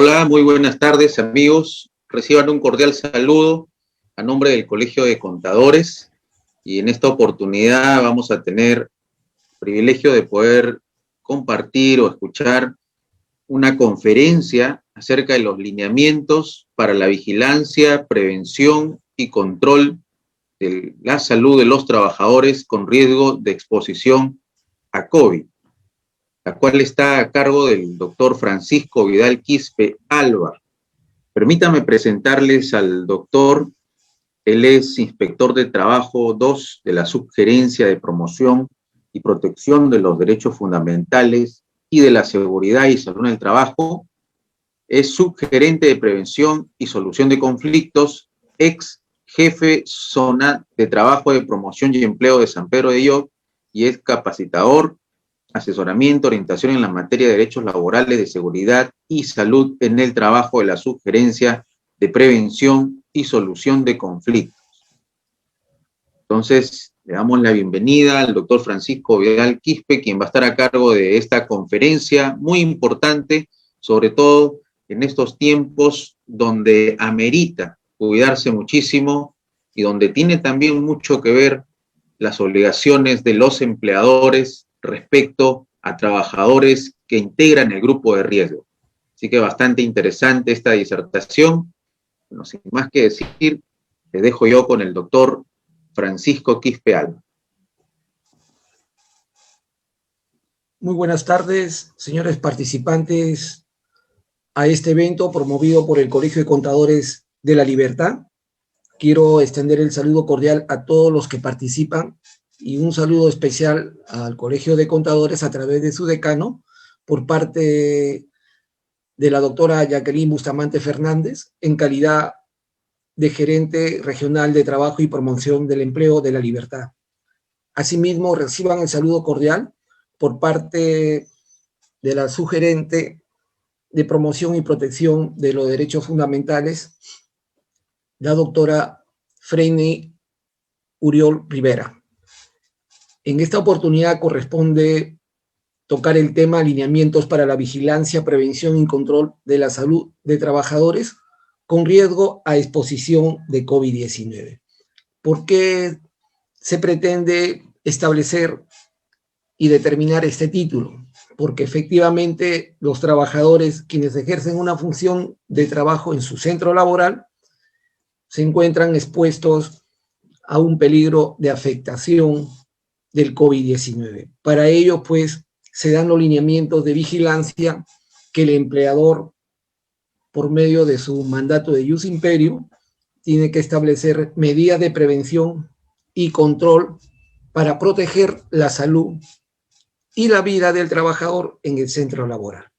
Hola, muy buenas tardes, amigos. Reciban un cordial saludo a nombre del Colegio de Contadores, y en esta oportunidad vamos a tener el privilegio de poder compartir o escuchar una conferencia acerca de los lineamientos para la vigilancia, prevención y control de la salud de los trabajadores con riesgo de exposición a COVID, la cual está a cargo del doctor Francisco Vidal Quispe Alba. Permítame presentarles al doctor. Él es inspector de trabajo 2 de la Subgerencia de Promoción y Protección de los Derechos Fundamentales y de la Seguridad y Salud en el Trabajo. Es subgerente de Prevención y Solución de Conflictos, ex jefe zona de Trabajo de Promoción y Empleo de San Pedro de Lloc, y es capacitador, asesoramiento, orientación en la materia de derechos laborales, de seguridad y salud en el trabajo de la Subgerencia de Prevención y Solución de Conflictos. Entonces, le damos la bienvenida al doctor Francisco Vidal Quispe, quien va a estar a cargo de esta conferencia muy importante, sobre todo en estos tiempos donde amerita cuidarse muchísimo y donde tiene también mucho que ver las obligaciones de los empleadores respecto a trabajadores que integran el grupo de riesgo. Así que bastante interesante esta disertación. Bueno, sin más que decir, le dejo yo con el doctor Francisco Quispe Alba. Muy buenas tardes, señores participantes a este evento promovido por el Colegio de Contadores de La Libertad. Quiero extender el saludo cordial a todos los que participan y un saludo especial al Colegio de Contadores a través de su decano por parte de la doctora Jacqueline Bustamante Fernández en calidad de gerente regional de trabajo y promoción del empleo de La Libertad. Asimismo, reciban el saludo cordial por parte de la subgerente de promoción y protección de los derechos fundamentales, la doctora Freini Uriol Rivera. En esta oportunidad corresponde tocar el tema alineamientos para la vigilancia, prevención y control de la salud de trabajadores con riesgo a exposición de COVID-19. ¿Por qué se pretende establecer y determinar este título? Porque efectivamente los trabajadores quienes ejercen una función de trabajo en su centro laboral se encuentran expuestos a un peligro de afectación del COVID-19. Para ello, pues, se dan los lineamientos de vigilancia que el empleador, por medio de su mandato de ius imperio, tiene que establecer medidas de prevención y control para proteger la salud y la vida del trabajador en el centro laboral.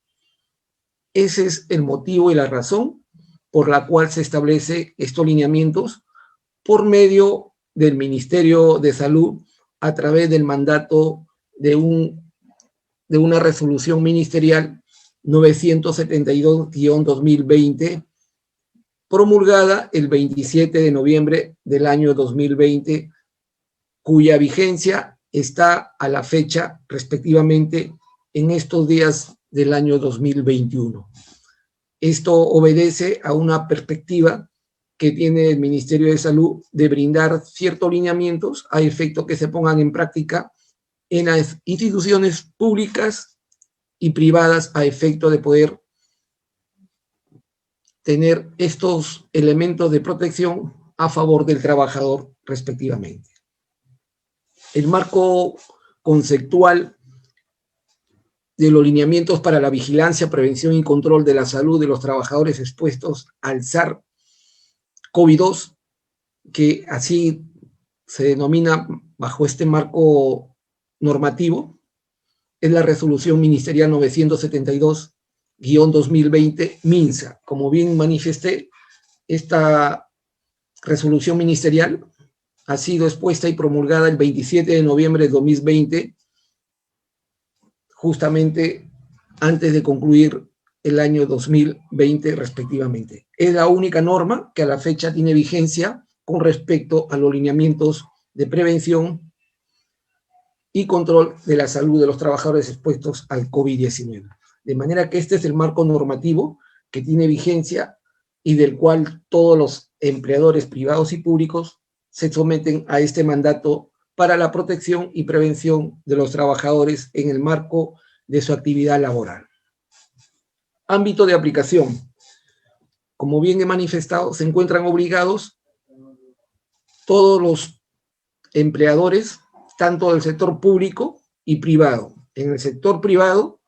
Ese es el motivo y la razón por la cual se establece estos lineamientos por medio del Ministerio de Salud a través del mandato de una resolución ministerial 972-2020, promulgada el 27 de noviembre del año 2020, cuya vigencia está a la fecha, respectivamente, en estos días del año 2021. Esto obedece a una perspectiva que tiene el Ministerio de Salud de brindar ciertos lineamientos a efecto que se pongan en práctica en las instituciones públicas y privadas a efecto de poder tener estos elementos de protección a favor del trabajador respectivamente. El marco conceptual de los lineamientos para la vigilancia, prevención y control de la salud de los trabajadores expuestos al SARS-CoV-2, que así se denomina bajo este marco normativo, es la resolución ministerial 972-2020 MINSA. Como bien manifesté, esta resolución ministerial ha sido expuesta y promulgada el 27 de noviembre de 2020, justamente antes de concluir el año 2020 respectivamente. Es la única norma que a la fecha tiene vigencia con respecto a los lineamientos de prevención y control de la salud de los trabajadores expuestos al COVID-19. De manera que este es el marco normativo que tiene vigencia y del cual todos los empleadores privados y públicos se someten a este mandato para la protección y prevención de los trabajadores en el marco de su actividad laboral. Ámbito de aplicación. Como bien he manifestado, se encuentran obligados todos los empleadores, tanto del sector público y privado. En el sector privado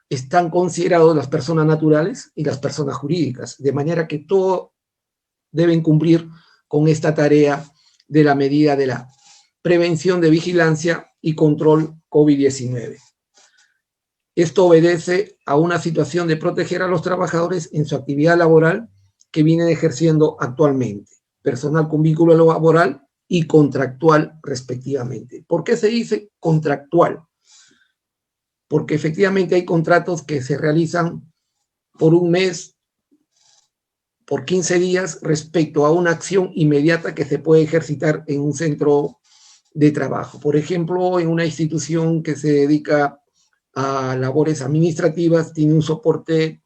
están considerados las personas naturales y las personas jurídicas, de manera que todos deben cumplir con esta tarea de la medida de la prevención de vigilancia y control COVID-19. Esto obedece a una situación de proteger a los trabajadores en su actividad laboral que vienen ejerciendo actualmente, personal con vínculo laboral y contractual respectivamente. ¿Por qué se dice contractual? Porque efectivamente hay contratos que se realizan por un mes, por 15 días, respecto a una acción inmediata que se puede ejercitar en un centro de trabajo. Por ejemplo, en una institución que se dedica a labores administrativas, tiene un soporte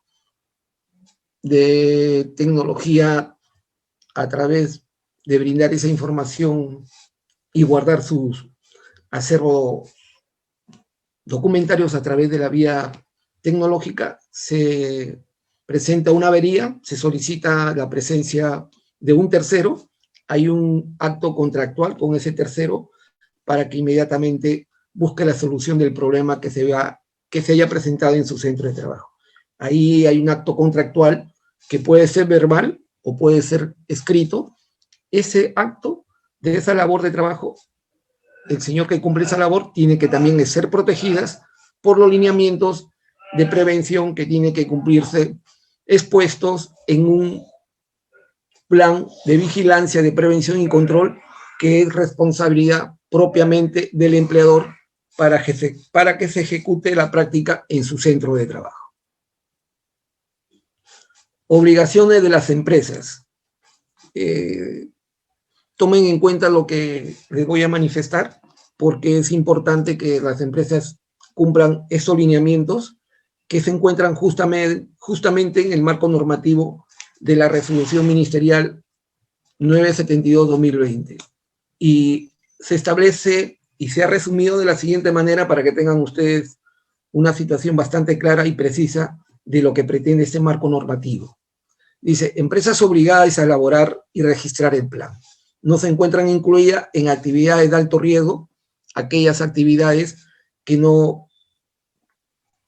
de tecnología a través de brindar esa información y guardar sus acervos documentarios a través de la vía tecnológica. Se presenta una avería, se solicita la presencia de un tercero, hay un acto contractual con ese tercero para que inmediatamente busque la solución del problema que se haya presentado en su centro de trabajo. Ahí hay un acto contractual que puede ser verbal o puede ser escrito. Ese acto de esa labor de trabajo, el señor que cumple esa labor tiene que también ser protegidas por los lineamientos de prevención que tiene que cumplirse expuestos en un plan de vigilancia, de prevención y control que es responsabilidad propiamente del empleador para que se ejecute la práctica en su centro de trabajo. Obligaciones de las empresas. Tomen en cuenta lo que les voy a manifestar, porque es importante que las empresas cumplan esos lineamientos que se encuentran justamente en el marco normativo de la Resolución Ministerial 972-2020. Y se establece y se ha resumido de la siguiente manera para que tengan ustedes una situación bastante clara y precisa de lo que pretende este marco normativo. Dice, empresas obligadas a elaborar y registrar el plan. No se encuentran incluidas en actividades de alto riesgo aquellas actividades que no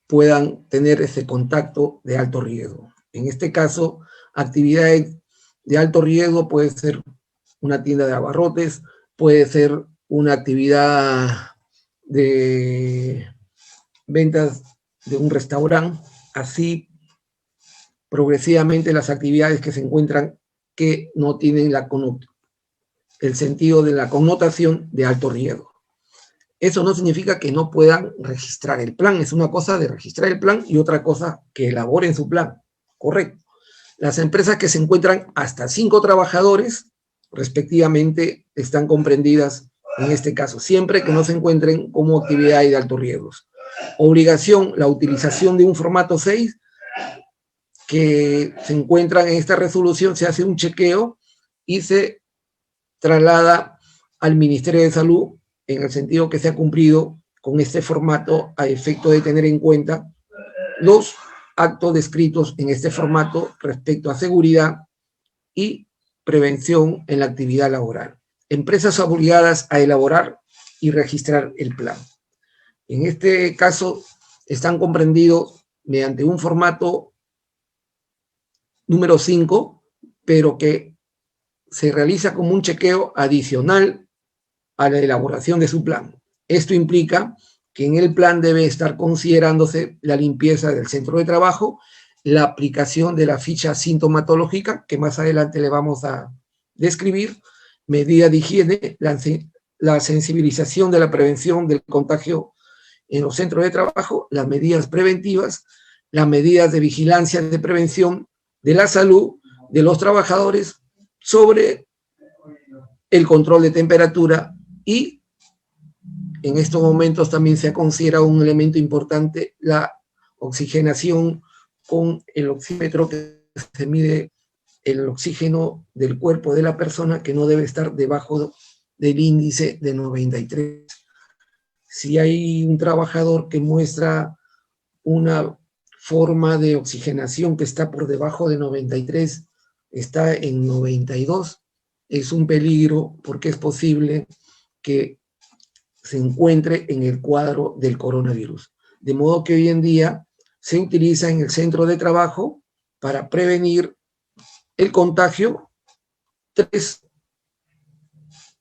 puedan tener ese contacto de alto riesgo. En este caso, actividades de alto riesgo puede ser una tienda de abarrotes, puede ser una actividad de ventas de un restaurante, así progresivamente las actividades que se encuentran que no tienen el sentido de la connotación de alto riesgo. Eso no significa que no puedan registrar el plan. Es una cosa de registrar el plan y otra cosa que elaboren su plan. Correcto. Las empresas que se encuentran hasta 5 trabajadores, respectivamente, están comprendidas en este caso, siempre que no se encuentren como actividades de alto riesgo. Obligación, la utilización de un formato 6, que se encuentran en esta resolución, se hace un chequeo y se traslada al Ministerio de Salud en el sentido que se ha cumplido con este formato a efecto de tener en cuenta los actos descritos en este formato respecto a seguridad y prevención en la actividad laboral. Empresas obligadas a elaborar y registrar el plan. En este caso están comprendidos mediante un formato número 5, pero que se realiza como un chequeo adicional a la elaboración de su plan. Esto implica que en el plan debe estar considerándose la limpieza del centro de trabajo, la aplicación de la ficha sintomatológica, que más adelante le vamos a describir, medidas de higiene, la sensibilización de la prevención del contagio en los centros de trabajo, las medidas preventivas, las medidas de vigilancia de prevención de la salud de los trabajadores sobre el control de temperatura y en estos momentos también se ha considerado un elemento importante la oxigenación con el oxímetro que se mide el oxígeno del cuerpo de la persona, que no debe estar debajo del índice de 93. Si hay un trabajador que muestra una forma de oxigenación que está por debajo de 93, está en 92, es un peligro porque es posible que se encuentre en el cuadro del coronavirus. De modo que hoy en día se utiliza en el centro de trabajo para prevenir el contagio 3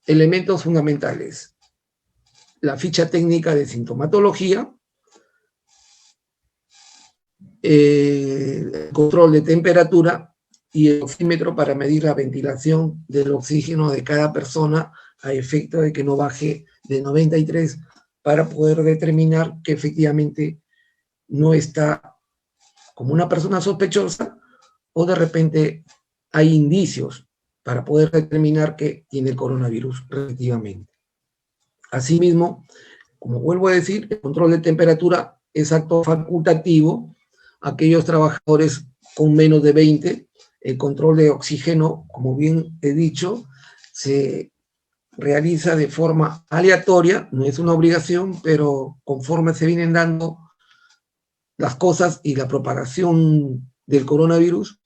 elementos fundamentales: la ficha técnica de sintomatología, el control de temperatura y el oxímetro para medir la ventilación del oxígeno de cada persona a efecto de que no baje de 93, para poder determinar que efectivamente no está como una persona sospechosa, o de repente hay indicios para poder determinar que tiene el coronavirus respectivamente. Asimismo, como vuelvo a decir, el control de temperatura es acto facultativo. Aquellos trabajadores con menos de 20, el control de oxígeno, como bien he dicho, se realiza de forma aleatoria, no es una obligación, pero conforme se vienen dando las cosas y la propagación del coronavirus,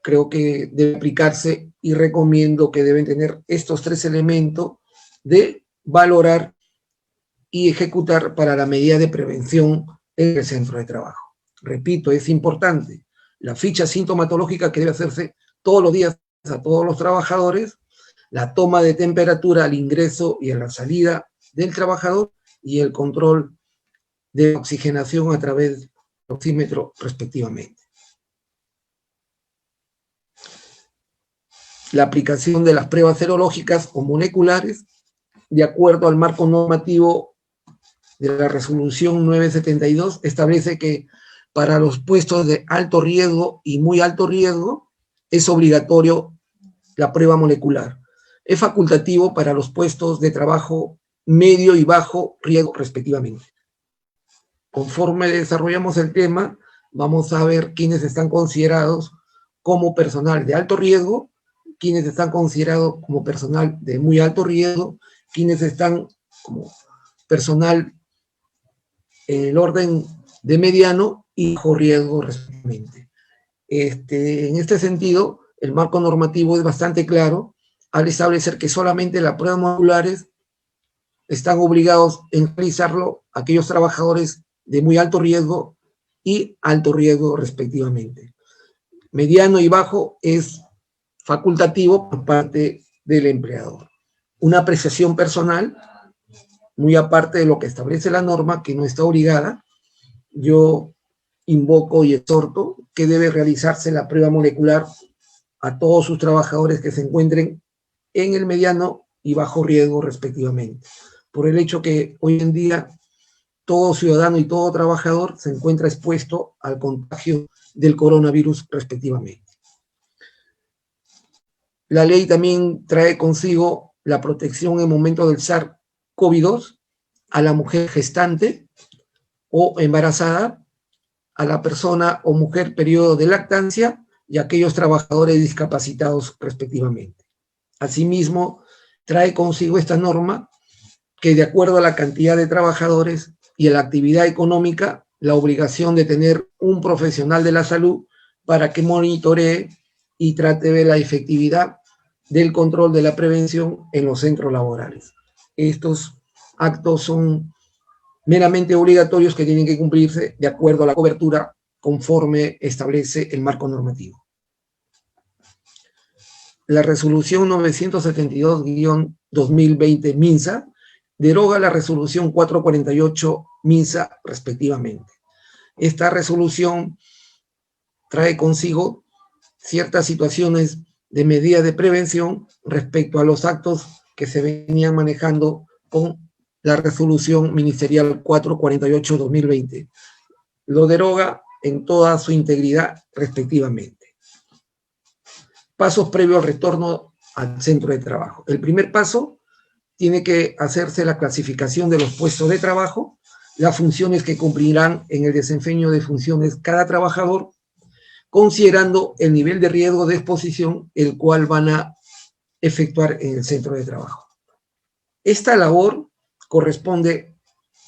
creo que debe aplicarse, y recomiendo que deben tener estos 3 elementos de valorar y ejecutar para la medida de prevención en el centro de trabajo. Repito, es importante la ficha sintomatológica, que debe hacerse todos los días a todos los trabajadores, la toma de temperatura al ingreso y a la salida del trabajador, y el control de oxigenación a través del oxímetro respectivamente. La aplicación de las pruebas serológicas o moleculares, de acuerdo al marco normativo de la resolución 972, establece que para los puestos de alto riesgo y muy alto riesgo es obligatorio la prueba molecular. Es facultativo para los puestos de trabajo medio y bajo riesgo respectivamente. Conforme desarrollamos el tema, vamos a ver quiénes están considerados como personal de alto riesgo, quiénes están considerados como personal de muy alto riesgo, quiénes están como personal en el orden de mediano y bajo riesgo respectivamente. En este sentido, el marco normativo es bastante claro al establecer que solamente las pruebas moleculares están obligados en realizarlo aquellos trabajadores de muy alto riesgo y alto riesgo respectivamente. Mediano y bajo es facultativo por parte del empleador. Una apreciación personal, muy aparte de lo que establece la norma, que no está obligada, yo invoco y exhorto que debe realizarse la prueba molecular a todos sus trabajadores que se encuentren en el mediano y bajo riesgo respectivamente, por el hecho que hoy en día todo ciudadano y todo trabajador se encuentra expuesto al contagio del coronavirus respectivamente. La ley también trae consigo la protección en momento del SARS-CoV-2 a la mujer gestante o embarazada, a la persona o mujer periodo de lactancia y a aquellos trabajadores discapacitados respectivamente. Asimismo, trae consigo esta norma que, de acuerdo a la cantidad de trabajadores y a la actividad económica, la obligación de tener un profesional de la salud para que monitoree y trate de la efectividad del control de la prevención en los centros laborales. Estos actos son meramente obligatorios, que tienen que cumplirse de acuerdo a la cobertura conforme establece el marco normativo. La resolución 972-2020 MINSA deroga la resolución 448 MINSA respectivamente. Esta resolución trae consigo ciertas situaciones de medida de prevención respecto a los actos que se venían manejando con la resolución ministerial 448-2020. Lo deroga en toda su integridad respectivamente. Pasos previos al retorno al centro de trabajo. El primer paso tiene que hacerse la clasificación de los puestos de trabajo, las funciones que cumplirán en el desempeño de funciones cada trabajador, considerando el nivel de riesgo de exposición el cual van a efectuar en el centro de trabajo. Esta labor corresponde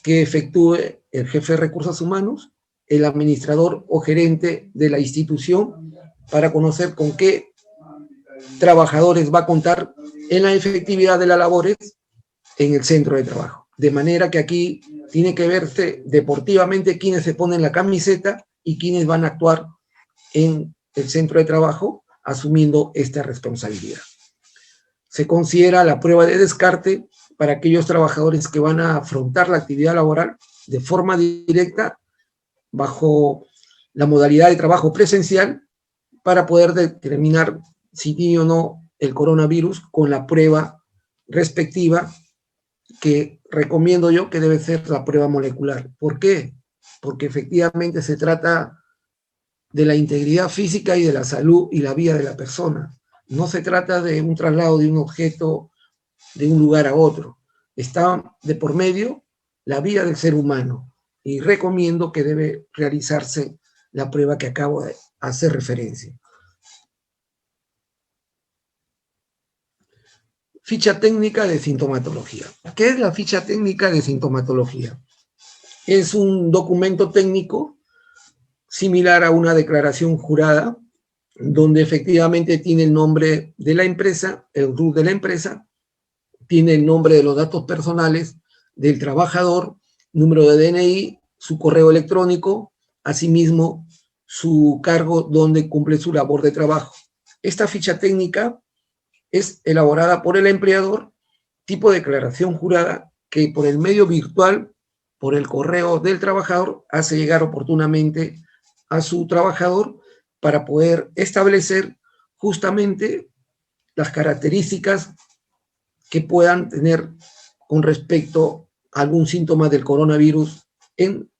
que efectúe el jefe de recursos humanos, el administrador o gerente de la institución, para conocer con qué trabajadores va a contar en la efectividad de las labores en el centro de trabajo. De manera que aquí tiene que verse deportivamente quiénes se ponen la camiseta y quiénes van a actuar en el centro de trabajo asumiendo esta responsabilidad. Se considera la prueba de descarte para aquellos trabajadores que van a afrontar la actividad laboral de forma directa bajo la modalidad de trabajo presencial para poder determinar si tiene o no el coronavirus con la prueba respectiva que recomiendo yo que debe ser la prueba molecular. ¿Por qué? Porque efectivamente se trata de la integridad física y de la salud y la vida de la persona. No se trata de un traslado de un objeto de un lugar a otro. Está de por medio la vida del ser humano y recomiendo que debe realizarse la prueba que acabo de hacer referencia. Ficha técnica de sintomatología. ¿Qué es la ficha técnica de sintomatología? Es un documento técnico similar a una declaración jurada, donde efectivamente tiene el nombre de la empresa, el RUT de la empresa, tiene el nombre de los datos personales del trabajador, número de DNI, su correo electrónico, asimismo su cargo donde cumple su labor de trabajo. Esta ficha técnica es elaborada por el empleador, tipo de declaración jurada que por el medio virtual, por el correo del trabajador, hace llegar oportunamente a su trabajador para poder establecer justamente las características que puedan tener con respecto a algún síntoma del coronavirus en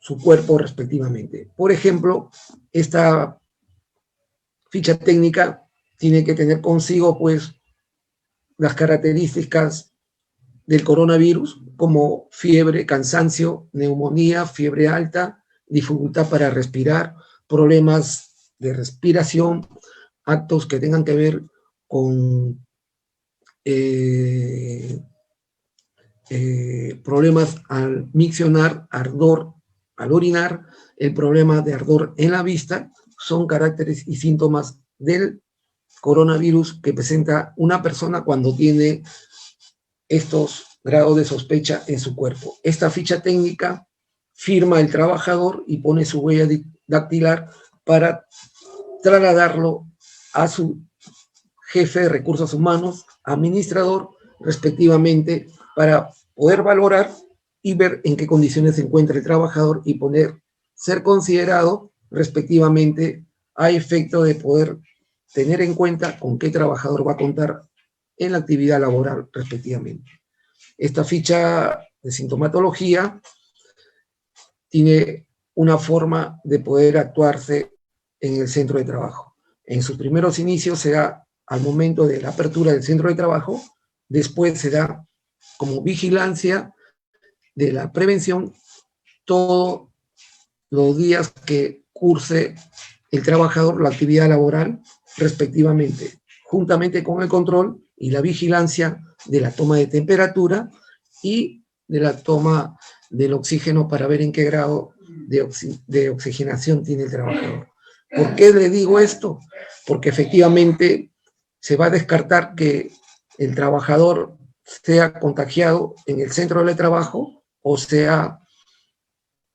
su cuerpo respectivamente. Por ejemplo, esta ficha técnica tiene que tener consigo, pues, las características del coronavirus, como fiebre, cansancio, neumonía, fiebre alta, dificultad para respirar, problemas de respiración, actos que tengan que ver con problemas al miccionar, ardor al orinar, el problema de ardor en la vista, son caracteres y síntomas del coronavirus que presenta una persona cuando tiene estos grados de sospecha en su cuerpo. Esta ficha técnica firma el trabajador y pone su huella dactilar para trasladarlo a su jefe de recursos humanos, administrador, respectivamente, para poder valorar y ver en qué condiciones se encuentra el trabajador y poder ser considerado respectivamente a efecto de poder tener en cuenta con qué trabajador va a contar en la actividad laboral respectivamente. Esta ficha de sintomatología tiene una forma de poder actuarse en el centro de trabajo. En sus primeros inicios se da al momento de la apertura del centro de trabajo, después se da como vigilancia de la prevención todos los días que curse el trabajador la actividad laboral respectivamente, juntamente con el control y la vigilancia de la toma de temperatura y de la toma del oxígeno para ver en qué grado de oxigenación tiene el trabajador. ¿Por qué le digo esto? Porque efectivamente se va a descartar que el trabajador sea contagiado en el centro de trabajo o sea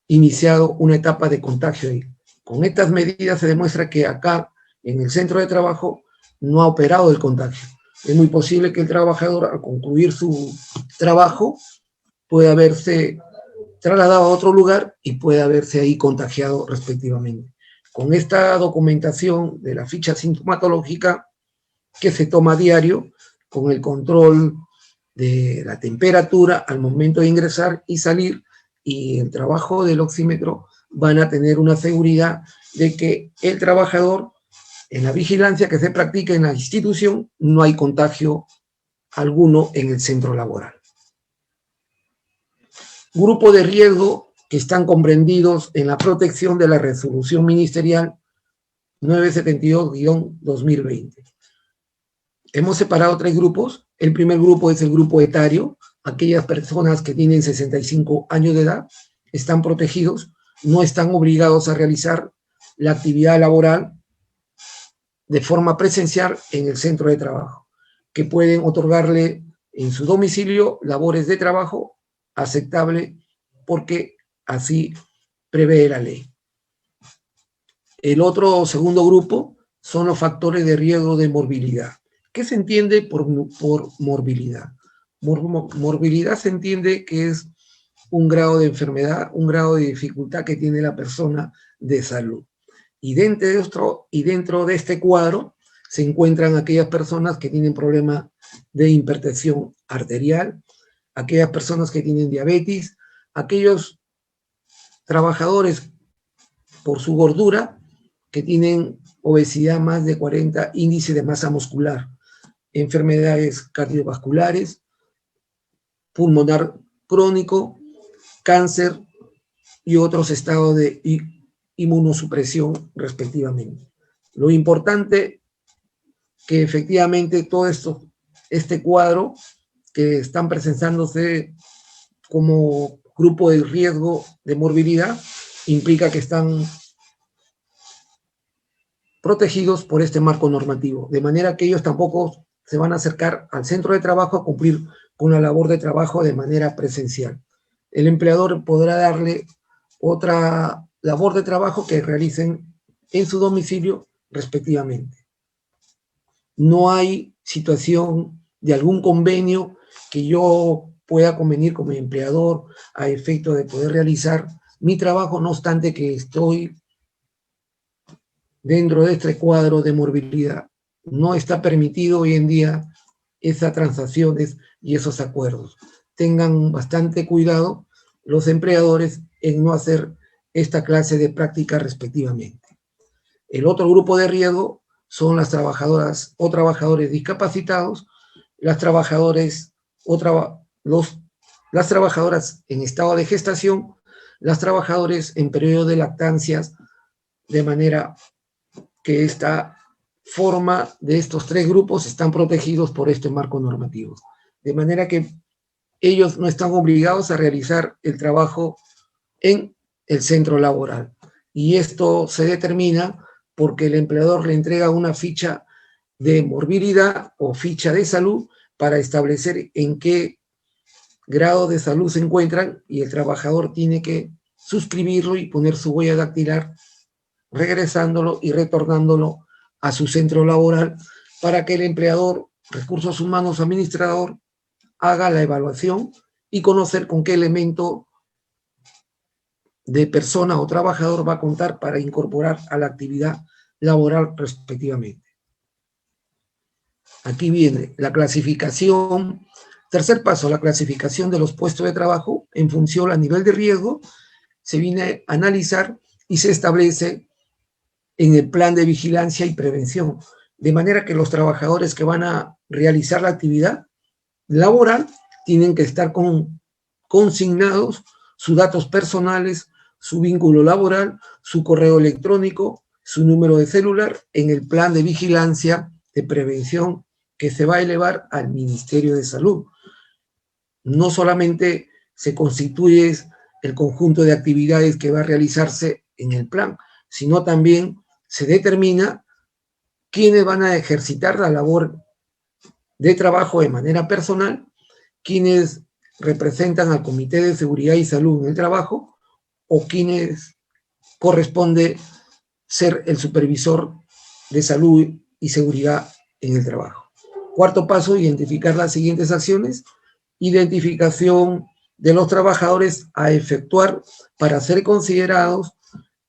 iniciado una etapa de contagio ahí. Con estas medidas se demuestra que acá, en el centro de trabajo, no ha operado el contagio. Es muy posible que el trabajador, al concluir su trabajo, pueda haberse trasladado a otro lugar y pueda haberse ahí contagiado respectivamente. Con esta documentación de la ficha sintomatológica que se toma a diario, con el control de la temperatura al momento de ingresar y salir, y el trabajo del oxímetro, van a tener una seguridad de que el trabajador, en la vigilancia que se practica en la institución, no hay contagio alguno en el centro laboral. Grupo de riesgo que están comprendidos en la protección de la resolución ministerial 972-2020. Hemos separado 3 grupos. El primer grupo es el grupo etario. Aquellas personas que tienen 65 años de edad están protegidos, no están obligados a realizar la actividad laboral de forma presencial en el centro de trabajo, que pueden otorgarle en su domicilio labores de trabajo aceptable porque así prevé la ley. El otro segundo grupo son los factores de riesgo de morbilidad. ¿Qué se entiende por morbilidad? Morbilidad se entiende que es un grado de enfermedad, un grado de dificultad que tiene la persona de salud. Y dentro de este cuadro se encuentran aquellas personas que tienen problemas de hipertensión arterial, aquellas personas que tienen diabetes, aquellos trabajadores por su gordura que tienen obesidad más de 40, índice de masa muscular, enfermedades cardiovasculares, pulmonar crónico, cáncer y otros estados de inmunosupresión respectivamente. Lo importante que efectivamente todo esto, este cuadro que están presentándose como grupo de riesgo de morbilidad, implica que están protegidos por este marco normativo, de manera que ellos tampoco se van a acercar al centro de trabajo a cumplir con la labor de trabajo de manera presencial. El empleador podrá darle otra labor de trabajo que realicen en su domicilio respectivamente. No hay situación de algún convenio que yo pueda convenir como empleador a efecto de poder realizar mi trabajo, no obstante que estoy dentro de este cuadro de morbilidad. No está permitido hoy en día esas transacciones y esos acuerdos. Tengan bastante cuidado los empleadores en no hacer esta clase de práctica respectivamente. El otro grupo de riesgo son las trabajadoras o trabajadores discapacitados, las trabajadoras en estado de gestación, las trabajadoras en periodo de lactancias, de manera que esta forma de estos 3 grupos están protegidos por este marco normativo. De manera que ellos no están obligados a realizar el trabajo en el centro laboral. Y esto se determina porque el empleador le entrega una ficha de morbilidad o ficha de salud para establecer en qué grado de salud se encuentran, y el trabajador tiene que suscribirlo y poner su huella dactilar, regresándolo y retornándolo a su centro laboral para que el empleador, recursos humanos administrador, haga la evaluación y conocer con qué elemento de persona o trabajador va a contar para incorporar a la actividad laboral respectivamente. Aquí viene la clasificación. Tercer paso, la clasificación de los puestos de trabajo en función al nivel de riesgo. Se viene a analizar y se establece en el plan de vigilancia y prevención, de manera que los trabajadores que van a realizar la actividad laboral tienen que estar consignados sus datos personales, su vínculo laboral, su correo electrónico, su número de celular en el plan de vigilancia de prevención que se va a elevar al Ministerio de Salud. No solamente se constituye el conjunto de actividades que va a realizarse en el plan, sino también se determina quiénes van a ejercitar la labor de trabajo de manera personal, quienes representan al Comité de Seguridad y Salud en el trabajo o quienes corresponde ser el supervisor de salud y seguridad en el trabajo. Cuarto paso, identificar las siguientes acciones. Identificación de los trabajadores a efectuar para ser considerados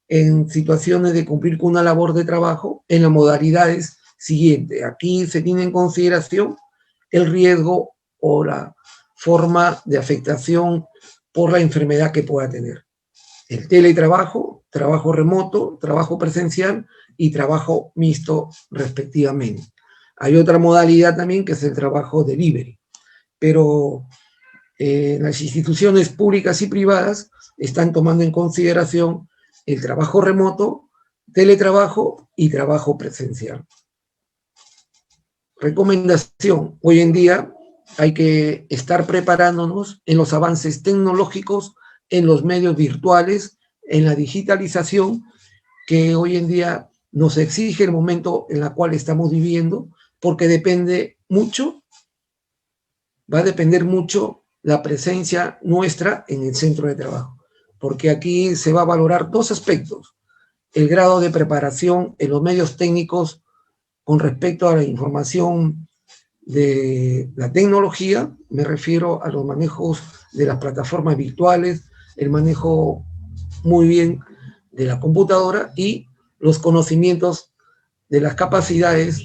en situaciones de cumplir con una labor de trabajo en las modalidades siguientes. Aquí se tiene en consideración el riesgo o la forma de afectación por la enfermedad que pueda tener. El teletrabajo, trabajo remoto, trabajo presencial y trabajo mixto respectivamente. Hay otra modalidad también que es el trabajo delivery, pero las instituciones públicas y privadas están tomando en consideración el trabajo remoto teletrabajo y trabajo presencial. Recomendación: hoy en día hay que estar preparándonos en los avances tecnológicos, en los medios virtuales, en la digitalización, que hoy en día nos exige el momento en el cual estamos viviendo, porque depende mucho, va a depender mucho la presencia nuestra en el centro de trabajo, porque aquí se va a valorar dos aspectos: el grado de preparación en los medios técnicos con respecto a la información de la tecnología, me refiero a los manejos de las plataformas virtuales, el manejo muy bien de la computadora y los conocimientos de las capacidades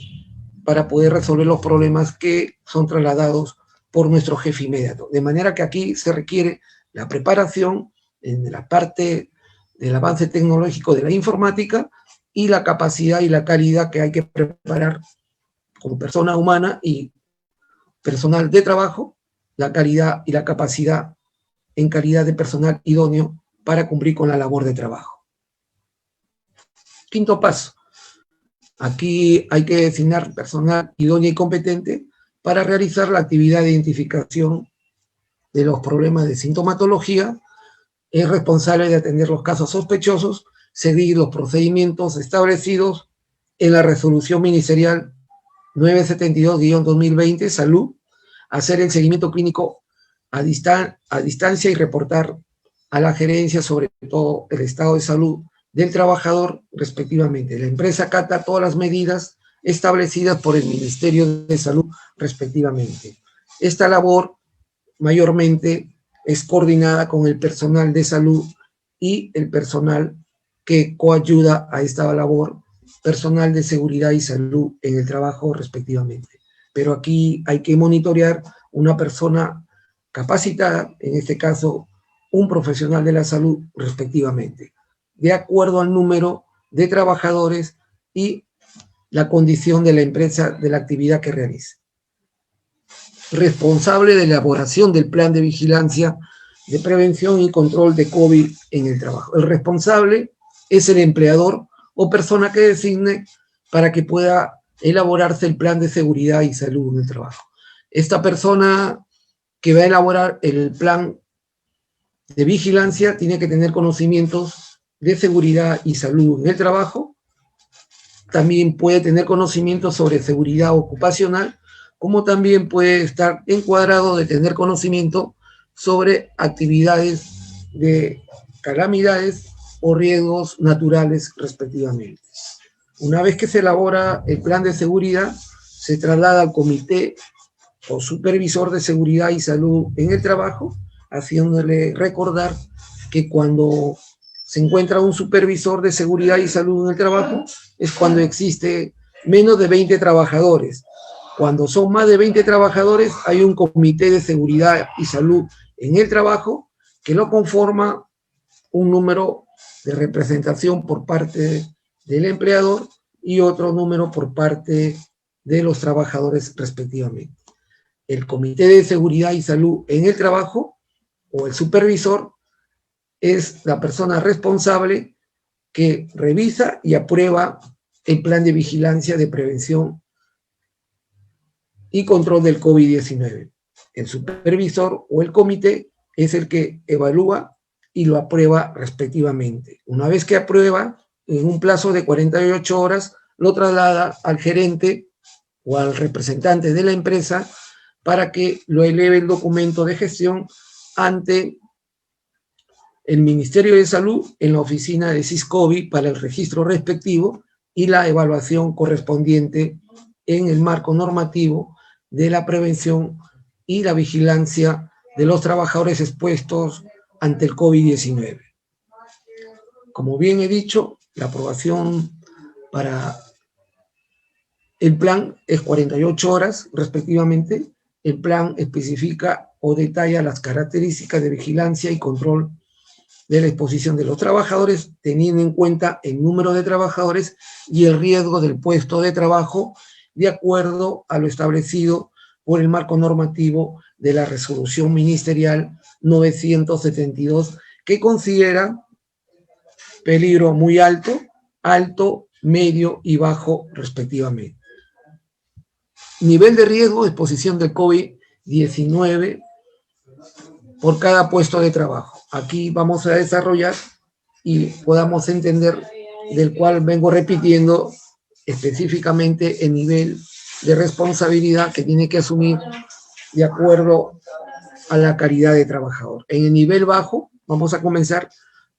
para poder resolver los problemas que son trasladados por nuestro jefe inmediato. De manera que aquí se requiere la preparación en la parte del avance tecnológico de la informática y la capacidad y la calidad que hay que preparar como persona humana y personal de trabajo, la calidad y la capacidad en calidad de personal idóneo para cumplir con la labor de trabajo. Quinto paso: aquí hay que designar personal idóneo y competente para realizar la actividad de identificación de los problemas de sintomatología. Es responsable de atender los casos sospechosos, seguir los procedimientos establecidos en la resolución ministerial 972-2020, salud, hacer el seguimiento clínico a distancia y reportar a la gerencia sobre todo el estado de salud del trabajador respectivamente. La empresa acata todas las medidas establecidas por el Ministerio de Salud respectivamente. Esta labor mayormente es coordinada con el personal de salud y el personal que coayuda a esta labor, personal de seguridad y salud en el trabajo respectivamente. Pero aquí hay que monitorear una persona capacitada, en este caso un profesional de la salud respectivamente, de acuerdo al número de trabajadores y la condición de la empresa de la actividad que realice. Responsable de elaboración del plan de vigilancia, de prevención y control de COVID en el trabajo. El responsable es el empleador o persona que designe para que pueda elaborarse el plan de seguridad y salud en el trabajo. Esta persona que va a elaborar el plan de vigilancia tiene que tener conocimientos de seguridad y salud en el trabajo. También puede tener conocimientos sobre seguridad ocupacional, como también puede estar encuadrado de tener conocimiento sobre actividades de calamidades o riesgos naturales respectivamente. Una vez que se elabora el plan de seguridad, se traslada al comité o supervisor de seguridad y salud en el trabajo, haciéndole recordar que cuando se encuentra un supervisor de seguridad y salud en el trabajo es cuando existe menos de 20 trabajadores. Cuando son más de 20 trabajadores, hay un comité de seguridad y salud en el trabajo que lo conforma un número de representación por parte del empleador y otro número por parte de los trabajadores respectivamente. El comité de seguridad y salud en el trabajo o el supervisor es la persona responsable que revisa y aprueba el plan de vigilancia de prevención y control del COVID-19. El supervisor o el comité es el que evalúa y lo aprueba respectivamente. Una vez que aprueba, en un plazo de 48 horas, lo traslada al gerente o al representante de la empresa para que lo eleve el documento de gestión ante el Ministerio de Salud en la oficina de SISCOBI para el registro respectivo y la evaluación correspondiente en el marco normativo de la prevención y la vigilancia de los trabajadores expuestos ante el COVID-19. Como bien he dicho, la aprobación para el plan es 48 horas respectivamente. El plan especifica o detalla las características de vigilancia y control de la exposición de los trabajadores, teniendo en cuenta el número de trabajadores y el riesgo del puesto de trabajo, de acuerdo a lo establecido por el marco normativo de la resolución ministerial 972, que considera peligro muy alto alto, medio y bajo respectivamente. Nivel de riesgo de exposición del COVID-19 por cada puesto de trabajo. Aquí vamos a desarrollar y podamos entender del cual vengo repitiendo específicamente el nivel de responsabilidad que tiene que asumir de acuerdo a la calidad de trabajador. En el nivel bajo, vamos a comenzar,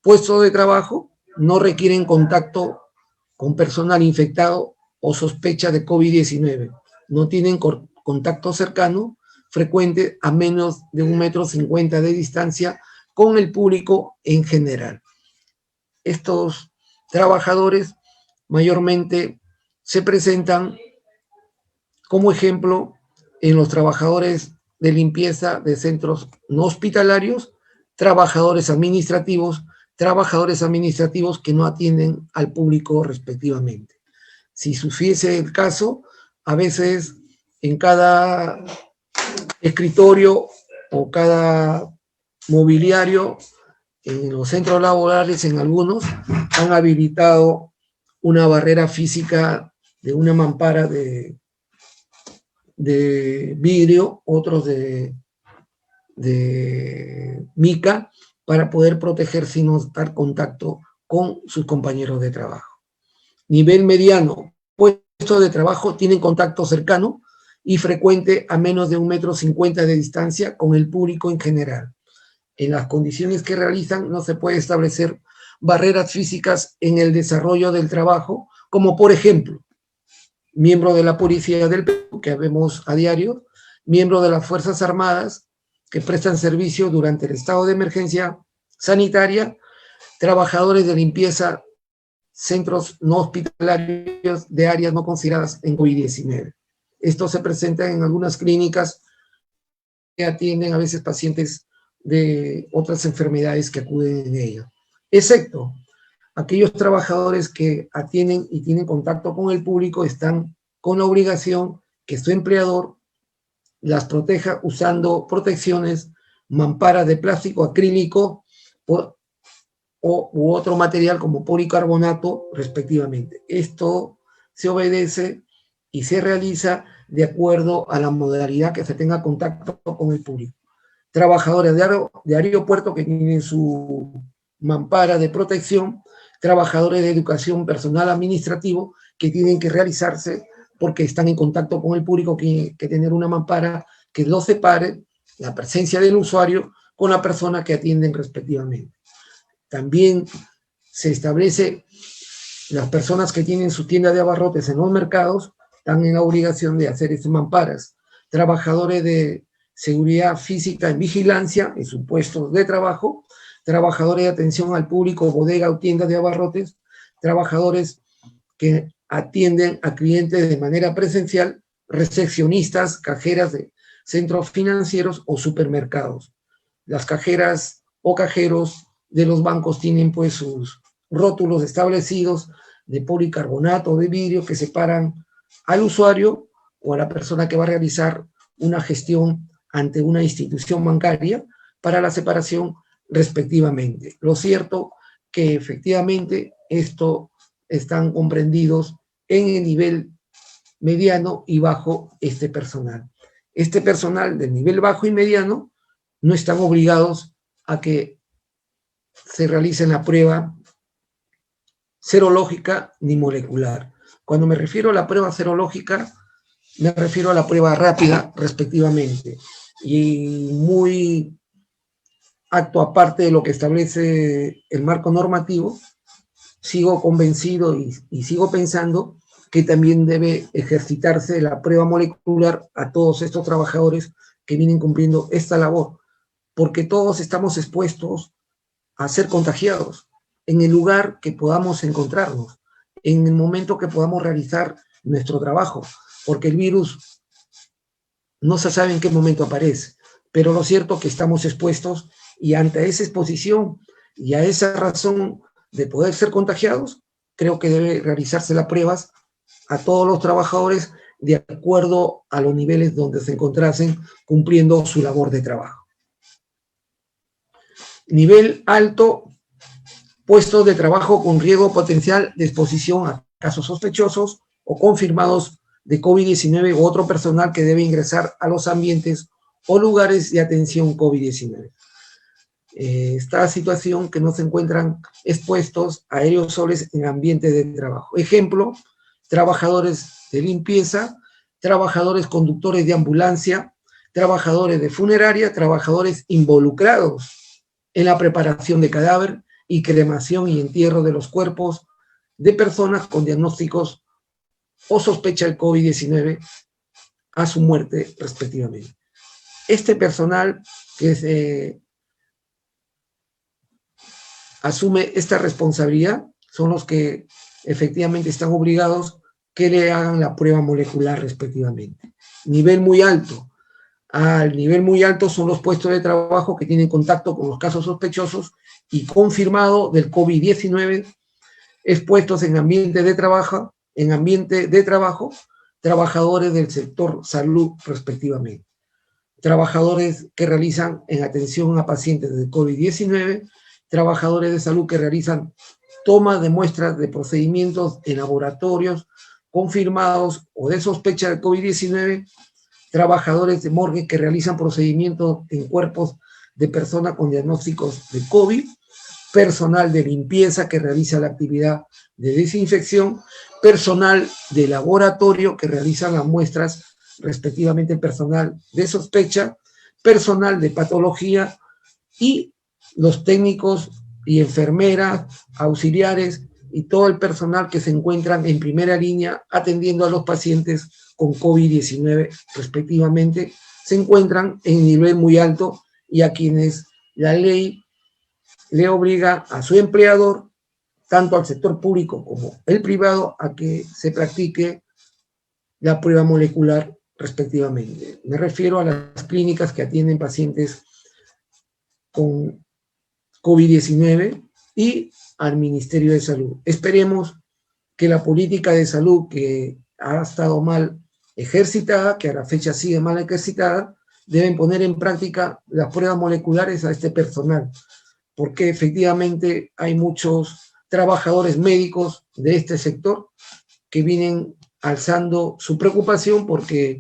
puestos de trabajo no requieren contacto con personal infectado o sospecha de COVID-19, no tienen contacto cercano, frecuente a menos de 1,50 m de distancia con el público en general. Estos trabajadores mayormente se presentan como ejemplo en los trabajadores de limpieza de centros no hospitalarios, trabajadores administrativos que no atienden al público respectivamente. Si supiese el caso, a veces en cada escritorio o cada mobiliario, en los centros laborales, en algunos, han habilitado una barrera física de una mampara de vidrio, otros de mica, para poder proteger sin dar contacto con sus compañeros de trabajo. Nivel mediano, puestos de trabajo tienen contacto cercano y frecuente a menos de 1,50 m de distancia con el público en general. En las condiciones que realizan no se puede establecer barreras físicas en el desarrollo del trabajo, como por ejemplo, miembro de la Policía del Perú, que vemos a diario, miembro de las Fuerzas Armadas, que prestan servicio durante el estado de emergencia sanitaria, trabajadores de limpieza, centros no hospitalarios de áreas no consideradas en COVID-19. Esto se presenta en algunas clínicas que atienden a veces pacientes de otras enfermedades que acuden en ellas, excepto aquellos trabajadores que atienden y tienen contacto con el público, están con la obligación que su empleador las proteja usando protecciones, mamparas de plástico acrílico u otro material como policarbonato, respectivamente. Esto se obedece y se realiza de acuerdo a la modalidad que se tenga contacto con el público. Trabajadores de aeropuerto que tienen su mampara de protección, trabajadores de educación, personal administrativo que tienen que realizarse porque están en contacto con el público, que tener una mampara que los separe la presencia del usuario con la persona que atienden respectivamente. También se establece las personas que tienen su tienda de abarrotes en los mercados están en la obligación de hacer esas mamparas. Trabajadores de seguridad física en vigilancia en sus puestos de trabajo, trabajadores de atención al público, bodega o tiendas de abarrotes, trabajadores que atienden a clientes de manera presencial, recepcionistas, cajeras de centros financieros o supermercados. Las cajeras o cajeros de los bancos tienen pues sus rótulos establecidos de policarbonato o de vidrio que separan al usuario o a la persona que va a realizar una gestión ante una institución bancaria para la separación respectivamente. Lo cierto que efectivamente esto están comprendidos en el nivel mediano y bajo este personal. Este personal del nivel bajo y mediano no están obligados a que se realice la prueba serológica ni molecular. Cuando me refiero a la prueba serológica, me refiero a la prueba rápida respectivamente. Y muy acto aparte de lo que establece el marco normativo, sigo convencido y sigo pensando que también debe ejercitarse la prueba molecular a todos estos trabajadores que vienen cumpliendo esta labor, porque todos estamos expuestos a ser contagiados en el lugar que podamos encontrarnos, en el momento que podamos realizar nuestro trabajo, porque el virus no se sabe en qué momento aparece, pero lo cierto es que estamos expuestos y ante esa exposición y a esa razón de poder ser contagiados, creo que debe realizarse las pruebas a todos los trabajadores de acuerdo a los niveles donde se encontrasen cumpliendo su labor de trabajo. Nivel alto, puestos de trabajo con riesgo potencial de exposición a casos sospechosos o confirmados de COVID-19 u otro personal que debe ingresar a los ambientes o lugares de atención COVID-19. Esta situación que no se encuentran expuestos a aerosoles en ambientes de trabajo. Ejemplo, trabajadores de limpieza, trabajadores conductores de ambulancia, trabajadores de funeraria, trabajadores involucrados en la preparación de cadáver y cremación y entierro de los cuerpos de personas con diagnósticos o sospecha del COVID-19 a su muerte respectivamente. Este personal que asume esta responsabilidad son los que efectivamente están obligados que le hagan la prueba molecular respectivamente. Nivel muy alto. Al nivel muy alto son los puestos de trabajo que tienen contacto con los casos sospechosos y confirmado del COVID-19 expuestos en ambiente de trabajo, trabajadores del sector salud respectivamente. Trabajadores que realizan en atención a pacientes de COVID-19, trabajadores de salud que realizan toma de muestras de procedimientos en laboratorios confirmados o de sospecha de COVID-19, trabajadores de morgue que realizan procedimientos en cuerpos de personas con diagnósticos de COVID, personal de limpieza que realiza la actividad de desinfección, personal de laboratorio que realiza las muestras, respectivamente personal de sospecha, personal de patología y los técnicos y enfermeras, auxiliares y todo el personal que se encuentran en primera línea atendiendo a los pacientes con COVID-19 respectivamente, se encuentran en nivel muy alto y a quienes la ley le obliga a su empleador, tanto al sector público como el privado, a que se practique la prueba molecular respectivamente. Me refiero a las clínicas que atienden pacientes con COVID-19 y al Ministerio de Salud. Esperemos que la política de salud que ha estado mal ejercitada, que a la fecha sigue mal ejercitada, deben poner en práctica las pruebas moleculares a este personal, porque efectivamente hay muchos trabajadores médicos de este sector que vienen alzando su preocupación porque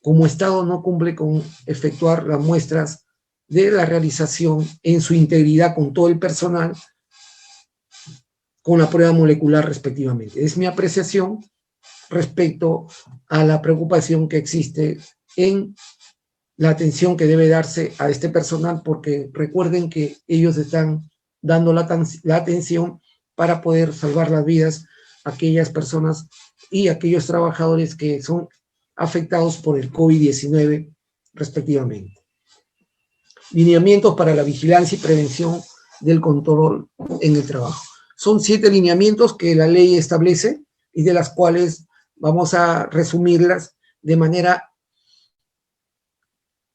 como Estado no cumple con efectuar las muestras de la realización en su integridad con todo el personal con la prueba molecular respectivamente. Es mi apreciación respecto a la preocupación que existe en la atención que debe darse a este personal, porque recuerden que ellos están dando la atención para poder salvar las vidas a aquellas personas y aquellos trabajadores que son afectados por el COVID-19 respectivamente. Lineamientos para la vigilancia y prevención del control en el trabajo. Son 7 lineamientos que la ley establece y de las cuales vamos a resumirlas de manera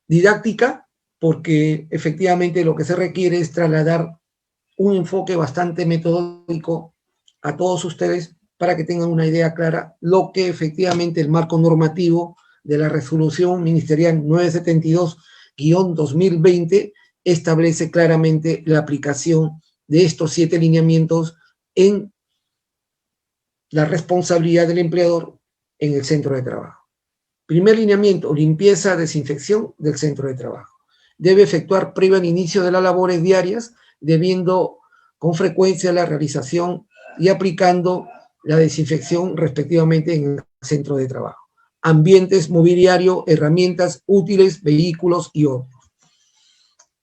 didáctica, porque efectivamente lo que se requiere es trasladar un enfoque bastante metodológico a todos ustedes para que tengan una idea clara lo que efectivamente el marco normativo de la resolución ministerial 972-2020 establece claramente la aplicación de estos 7 lineamientos en la responsabilidad del empleador en el centro de trabajo. Primer lineamiento, limpieza, desinfección del centro de trabajo. Debe efectuar previo al inicio de las labores diarias, debiendo con frecuencia la realización y aplicando la desinfección respectivamente en el centro de trabajo. Ambientes, mobiliario, herramientas útiles, vehículos y otros.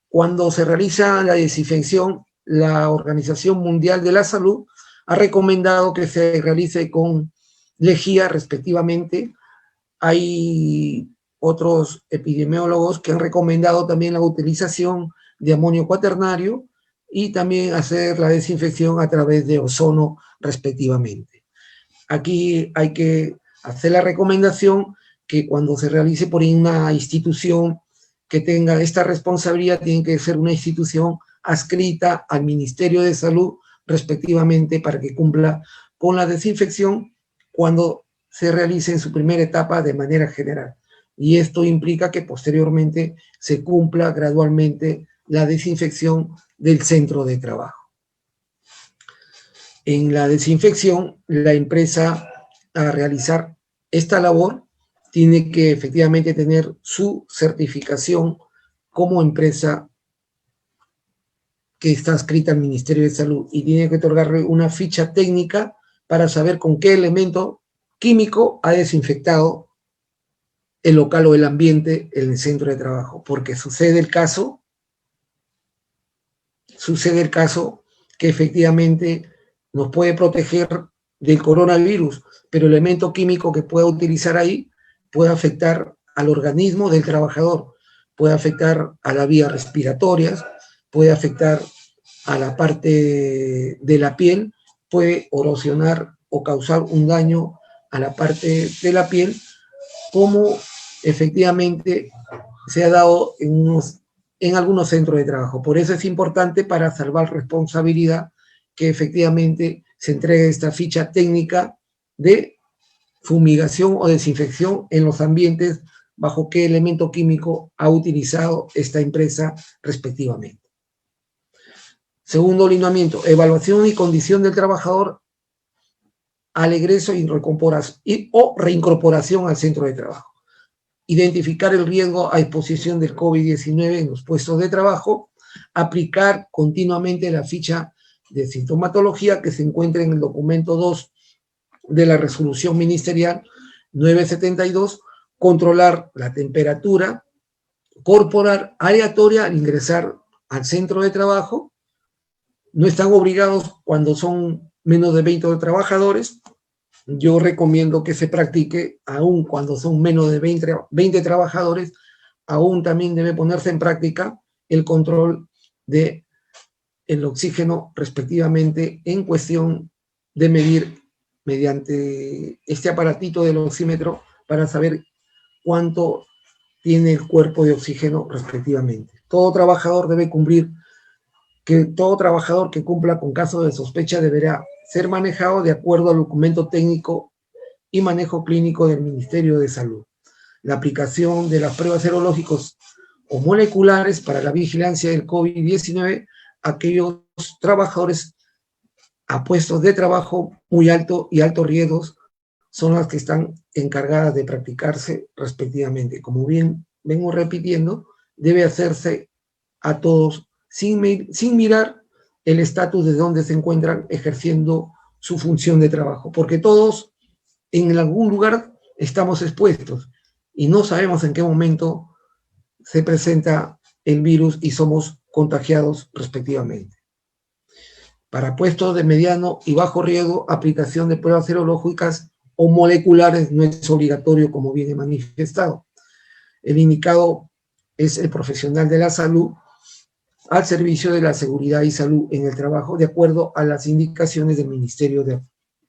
Cuando se realiza la desinfección, la Organización Mundial de la Salud ha recomendado que se realice con lejía respectivamente. Hay otros epidemiólogos que han recomendado también la utilización de amonio cuaternario y también hacer la desinfección a través de ozono respectivamente. Aquí hay que hacer la recomendación que cuando se realice por una institución que tenga esta responsabilidad, tiene que ser una institución adscrita al Ministerio de Salud respectivamente para que cumpla con la desinfección cuando se realice en su primera etapa de manera general. Y esto implica que posteriormente se cumpla gradualmente la desinfección del centro de trabajo. En la desinfección, la empresa a realizar esta labor tiene que efectivamente tener su certificación como empresa que está adscrita al Ministerio de Salud y tiene que otorgarle una ficha técnica para saber con qué elemento químico ha desinfectado el local o el ambiente en el centro de trabajo, porque sucede el caso que efectivamente nos puede proteger del coronavirus, pero el elemento químico que pueda utilizar ahí puede afectar al organismo del trabajador, puede afectar a las vías respiratorias, puede afectar a la parte de la piel, puede erosionar o causar un daño a la parte de la piel, como efectivamente se ha dado en algunos centros de trabajo. Por eso es importante, para salvar responsabilidad, que efectivamente se entregue esta ficha técnica de fumigación o desinfección en los ambientes bajo qué elemento químico ha utilizado esta empresa respectivamente. Segundo lineamiento, evaluación y condición del trabajador al egreso o reincorporación al centro de trabajo. Identificar el riesgo a exposición del COVID-19 en los puestos de trabajo, aplicar continuamente la ficha de sintomatología que se encuentra en el documento 2 de la resolución ministerial 972, controlar la temperatura corporal aleatoria al ingresar al centro de trabajo. No están obligados cuando son menos de 20 trabajadores. Yo recomiendo que se practique aún cuando son menos de 20 trabajadores, aún también debe ponerse en práctica el control del oxígeno respectivamente, en cuestión de medir mediante este aparatito del oxímetro para saber cuánto tiene el cuerpo de oxígeno respectivamente. Todo trabajador que cumpla con caso de sospecha deberá ser manejado de acuerdo al documento técnico y manejo clínico del Ministerio de Salud. La aplicación de las pruebas serológicas o moleculares para la vigilancia del COVID-19 a aquellos trabajadores a puestos de trabajo muy alto y altos riesgos son las que están encargadas de practicarse respectivamente. Como bien vengo repitiendo, debe hacerse a todos sin mirar el estatus de donde se encuentran ejerciendo su función de trabajo, porque todos en algún lugar estamos expuestos y no sabemos en qué momento se presenta el virus y somos contagiados respectivamente. Para puestos de mediano y bajo riesgo, aplicación de pruebas serológicas o moleculares no es obligatorio, como viene manifestado. El indicado es el profesional de la salud al servicio de la seguridad y salud en el trabajo, de acuerdo a las indicaciones del Ministerio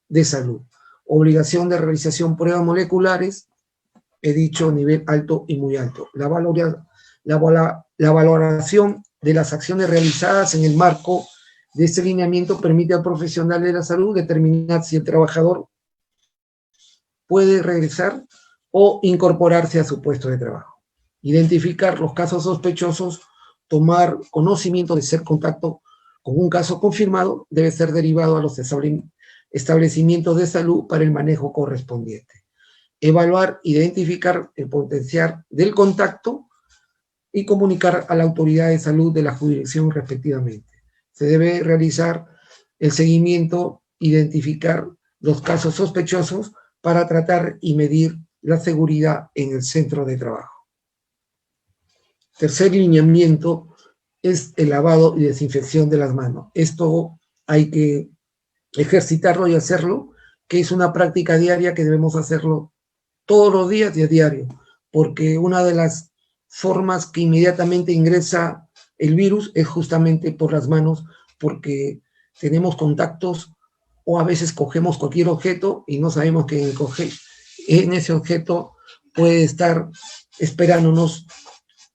de Salud. Obligación de realización pruebas moleculares, he dicho nivel alto y muy alto. La valoración de las acciones realizadas en el marco de este lineamiento permite al profesional de la salud determinar si el trabajador puede regresar o incorporarse a su puesto de trabajo. Identificar los casos sospechosos, tomar conocimiento de ser contacto con un caso confirmado, debe ser derivado a los establecimientos de salud para el manejo correspondiente. Evaluar, identificar el potencial del contacto y comunicar a la autoridad de salud de la jurisdicción respectivamente. Se debe realizar el seguimiento, identificar los casos sospechosos para tratar y medir la seguridad en el centro de trabajo. Tercer lineamiento es el lavado y desinfección de las manos. Esto hay que ejercitarlo y hacerlo, que es una práctica diaria que debemos hacerlo todos los días y a diario, porque una de las formas que inmediatamente ingresa el virus es justamente por las manos, porque tenemos contactos o a veces cogemos cualquier objeto y no sabemos que en ese objeto puede estar esperándonos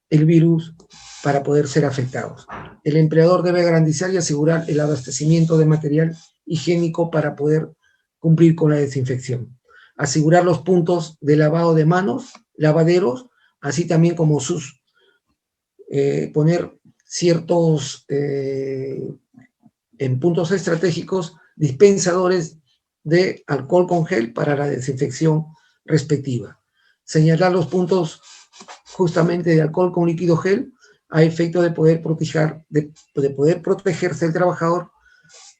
el virus para poder ser afectados. El empleador debe garantizar y asegurar el abastecimiento de material higiénico para poder cumplir con la desinfección. Asegurar los puntos de lavado de manos, lavaderos, así también como poner ciertos en puntos estratégicos dispensadores de alcohol con gel para la desinfección respectiva. Señalar los puntos justamente de alcohol con líquido gel a efecto de poder protegerse el trabajador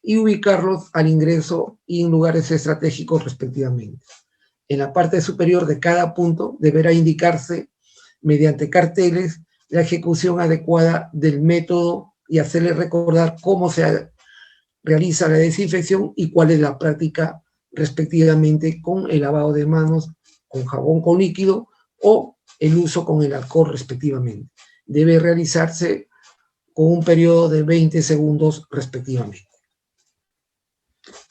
y ubicarlos al ingreso y en lugares estratégicos respectivamente. En la parte superior de cada punto deberá indicarse mediante carteles la ejecución adecuada del método y hacerle recordar cómo se realiza la desinfección y cuál es la práctica respectivamente con el lavado de manos con jabón con líquido o el uso con el alcohol respectivamente. Debe realizarse con un periodo de 20 segundos respectivamente.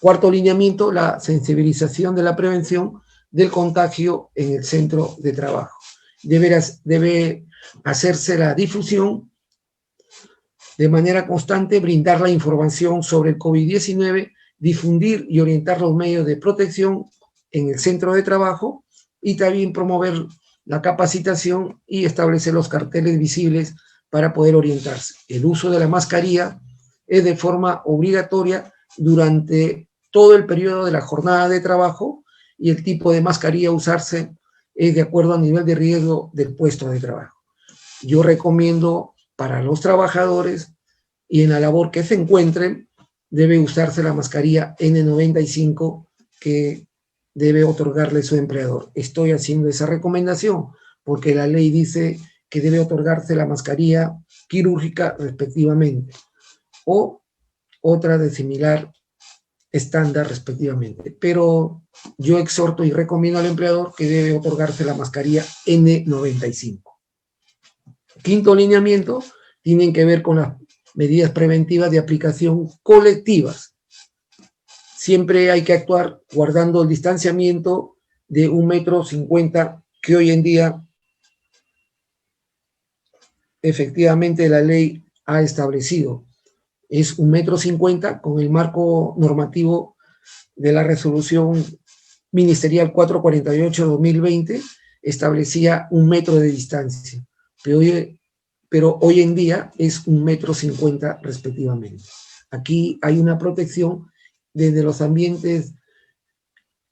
Cuarto lineamiento, la sensibilización de la prevención del contagio en el centro de trabajo. Debe hacerse la difusión de manera constante, brindar la información sobre el COVID-19, difundir y orientar los medios de protección en el centro de trabajo y también promover la capacitación y establecer los carteles visibles para poder orientarse. El uso de la mascarilla es de forma obligatoria durante todo el periodo de la jornada de trabajo y el tipo de mascarilla a usarse es de acuerdo al nivel de riesgo del puesto de trabajo. Yo recomiendo para los trabajadores y en la labor que se encuentren, debe usarse la mascarilla N95 que debe otorgarle su empleador. Estoy haciendo esa recomendación porque la ley dice que debe otorgarse la mascarilla quirúrgica respectivamente o otra de similar estándar respectivamente. Pero yo exhorto y recomiendo al empleador que debe otorgarse la mascarilla N95. Quinto lineamiento, tienen que ver con las medidas preventivas de aplicación colectivas. Siempre hay que actuar guardando el distanciamiento de 1,50 m que hoy en día efectivamente la ley ha establecido. Es 1,50 m con el marco normativo de la resolución ministerial 448/2020 establecía 1 metro de distancia, pero hoy en día es 1,50 m respectivamente. Aquí hay una protección desde los ambientes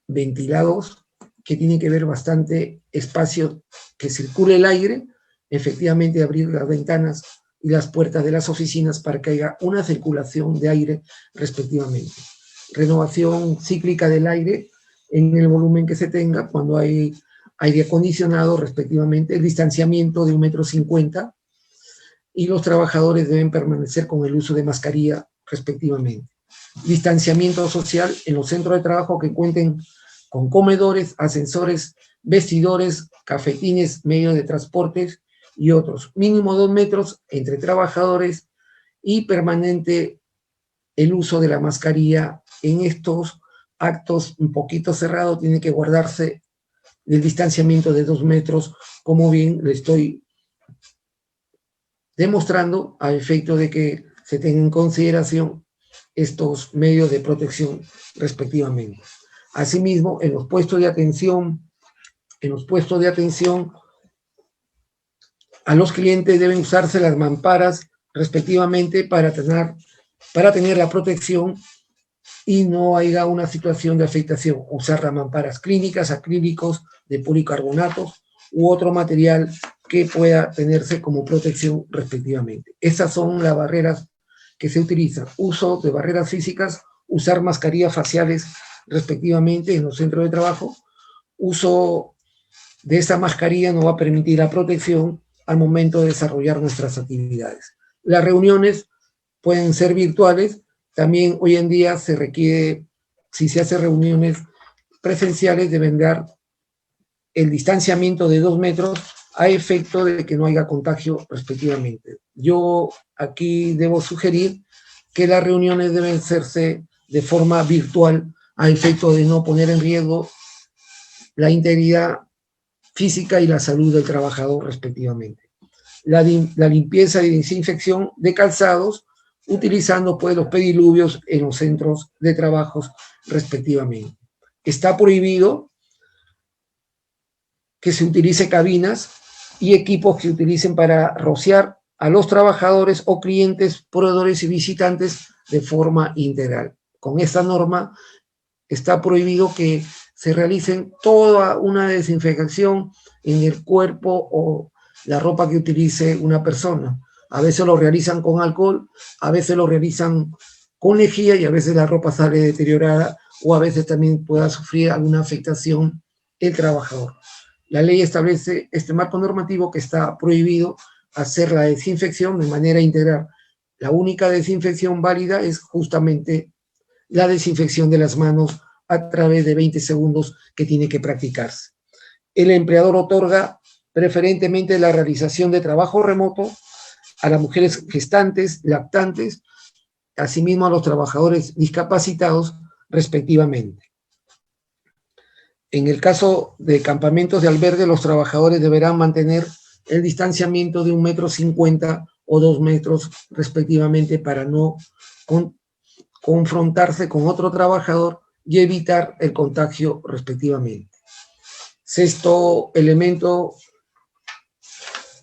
ventilados que tienen que ver bastante espacio que circule el aire, efectivamente abrir las ventanas y las puertas de las oficinas para que haya una circulación de aire respectivamente. Renovación cíclica del aire en el volumen que se tenga cuando hay aire acondicionado respectivamente, el distanciamiento de 1,50 m y los trabajadores deben permanecer con el uso de mascarilla respectivamente. Distanciamiento social en los centros de trabajo que cuenten con comedores, ascensores, vestidores, cafetines, medios de transporte y otros. Mínimo 2 metros entre trabajadores y permanente el uso de la mascarilla en estos actos un poquito cerrados. Tiene que guardarse el distanciamiento de 2 metros, como bien le estoy demostrando a efecto de que se tengan en consideración estos medios de protección respectivamente. Asimismo, en los puestos de atención a los clientes deben usarse las mamparas respectivamente para tener la protección y no haya una situación de afectación. Usar las mamparas clínicas, acrílicos, de policarbonatos u otro material que pueda tenerse como protección respectivamente. Esas son las barreras que se utilizan. Uso de barreras físicas, usar mascarillas faciales respectivamente en los centros de trabajo. Uso de esta mascarilla no va a permitir la protección al momento de desarrollar nuestras actividades. Las reuniones pueden ser virtuales. También hoy en día se requiere, si se hace reuniones presenciales, deben dar el distanciamiento de 2 metros a efecto de que no haya contagio respectivamente. Yo aquí debo sugerir que las reuniones deben hacerse de forma virtual a efecto de no poner en riesgo la integridad física y la salud del trabajador respectivamente. La limpieza y desinfección de calzados utilizando pues los pediluvios en los centros de trabajos respectivamente. Está prohibido que se utilice cabinas y equipos que utilicen para rociar a los trabajadores o clientes, proveedores y visitantes de forma integral. con esta norma está prohibido que se realicen toda una desinfección en el cuerpo o la ropa que utilice una persona. A veces lo realizan con alcohol, a veces lo realizan con lejía y a veces la ropa sale deteriorada o a veces también pueda sufrir alguna afectación el trabajador. La ley establece este marco normativo que está prohibido hacer la desinfección de manera integral. La única desinfección válida es justamente la desinfección de las manos a través de 20 segundos que tiene que practicarse. El empleador otorga preferentemente la realización de trabajo remoto a las mujeres gestantes, lactantes, asimismo a los trabajadores discapacitados, respectivamente. En el caso de campamentos de albergue, los trabajadores deberán mantener el distanciamiento de 1,50 m o 2 metros, respectivamente, para no confrontarse con otro trabajador y evitar el contagio, respectivamente. Sexto elemento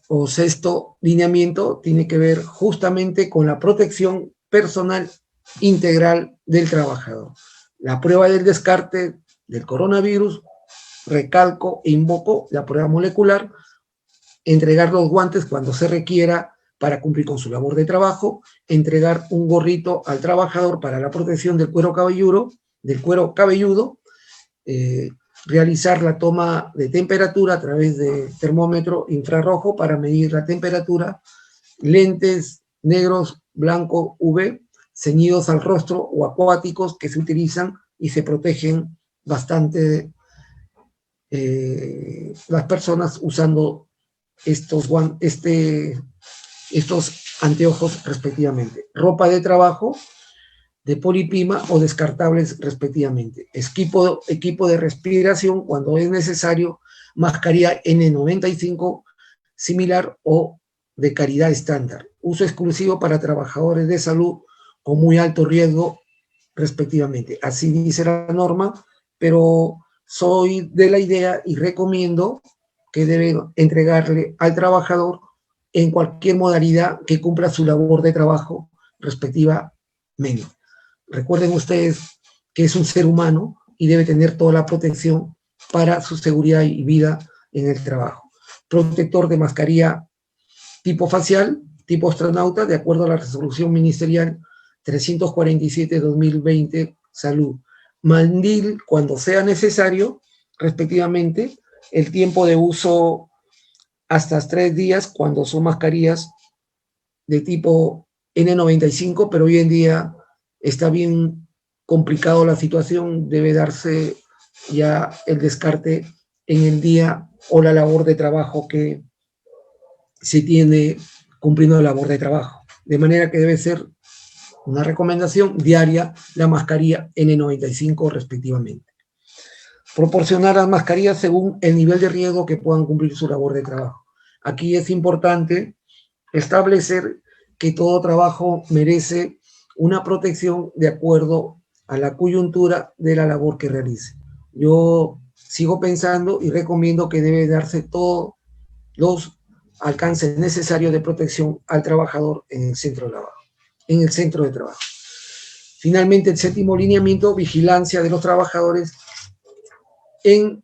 o sexto lineamiento tiene que ver justamente con la protección personal integral del trabajador. La prueba del descarte del coronavirus, recalco e invoco la prueba molecular, entregar los guantes cuando se requiera para cumplir con su labor de trabajo, entregar un gorrito al trabajador para la protección del cuero cabelludo, realizar la toma de temperatura a través de termómetro infrarrojo para medir la temperatura, lentes negros, blanco, UV, ceñidos al rostro o acuáticos que se utilizan y se protegen bastante las personas usando estos anteojos respectivamente. Ropa de trabajo de poliprima o descartables respectivamente. Equipo de respiración cuando es necesario, mascarilla N95 similar o de calidad estándar. Uso exclusivo para trabajadores de salud con muy alto riesgo respectivamente. Así dice la norma, pero soy de la idea y recomiendo que debe entregarle al trabajador en cualquier modalidad que cumpla su labor de trabajo respectivamente. Recuerden ustedes que es un ser humano y debe tener toda la protección para su seguridad y vida en el trabajo. Protector de mascarilla tipo facial, tipo astronauta, de acuerdo a la resolución ministerial 347-2020, salud. Mandil cuando sea necesario, respectivamente, el tiempo de uso hasta 3 días cuando son mascarillas de tipo N95, pero hoy en día está bien complicado la situación, debe darse ya el descarte en el día o la labor de trabajo que se tiene cumpliendo la labor de trabajo. De manera que debe ser una recomendación diaria la mascarilla N95 respectivamente. Proporcionar las mascarillas según el nivel de riesgo que puedan cumplir su labor de trabajo. Aquí es importante establecer que todo trabajo merece una protección de acuerdo a la coyuntura de la labor que realice. Yo sigo pensando y recomiendo que debe darse todos los alcances necesarios de protección al trabajador en el centro de trabajo. Finalmente, el séptimo lineamiento, vigilancia de los trabajadores en